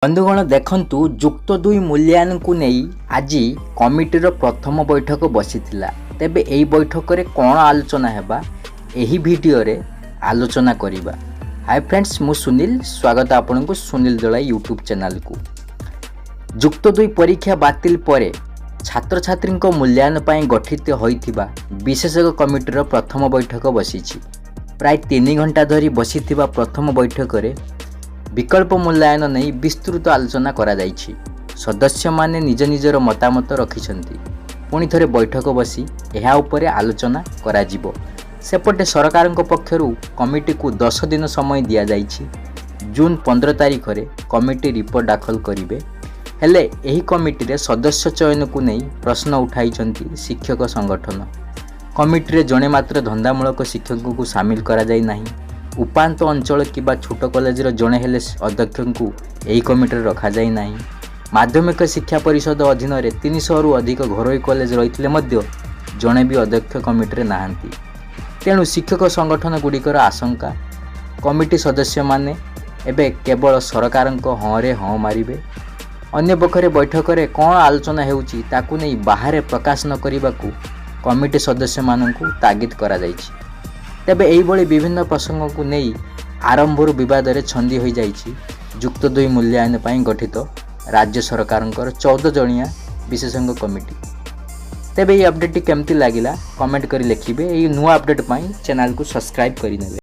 बंधुगण देखंतु जुक्त दुई मूल्यांकन को नहीं आज कमिटीर प्रथम बैठक बसीथिला। तेबे एही बैठक रे कौन आलोचना हेबा एही वीडियो रे आलोचना करिबा। हाय फ्रेंड्स, मु सुनील, स्वागत आपनको सुनीलदलाई यूट्यूब चैनल को। जुक्त दुई परीक्षा बातिल परे छात्र छात्री मूल्यांकन पई गठित होइथिबा विशेषज्ञ कमिटीर प्रथम बैठक बसीछि। प्राय 3 घंटा धरी बसीथिबा प्रथम बैठक रे विकल्प मूल्यांकन नहीं विस्तृत आलोचना करा जाइछि। सदस्य माने निज निजर मतामत रखिछन्ति। पुणी थरे बैठक बसी एहा उपरे आलोचना करा जिवो। सेपटे सरकार पक्षरु कमिटी को 10 दिन समय दिया जाइछि। जून 15 तारिख रे कमिटी रिपोर्ट दाखल करिवे। हेले एही कमिटी रे सदस्य चयन को नहीं प्रश्न उठाइछन्ति शिक्षक संगठन। कमिटी रे जणे मात्र धंदामूलक शिक्षक को शामिल करा जाई नाही। उपांत अंचल किबा छोट कॉलेज जड़े हेले अध्यक्ष को यही कमिटी रखा जाई नाही। माध्यमिक शिक्षा परिषद अधीन रे 300 रु अधिक घरोई कॉलेज रही जड़े भी अध्यक्ष कमिटी नहांती। तेणु शिक्षक संगठन गुड़िकर आशंका कमिटी सदस्य माने एबे केवल सरकार हाँ रे हाँ मारिबे। अन्य पक्षरे बैठक रे कौन आलोचना हेउची ताकू नहीं बाहर प्रकाश न करने कमिटी सदस्य माननकु तागिद करा जाइछि। तेबे एहिभଳି विभिन्न प्रसंग को नहीं आरंभर विवाद रे छंदी हो जाइछि। जुक्त दुई मूल्यांकन पई गठित राज्य सरकार 14 जणिया विशेषज्ञ कमिटी। तेबे ये अपडेट केमती लागिला कमेंट करी लिखिबे। एही नुआ अपडेट पई चैनल को सब्सक्राइब करि नेबे।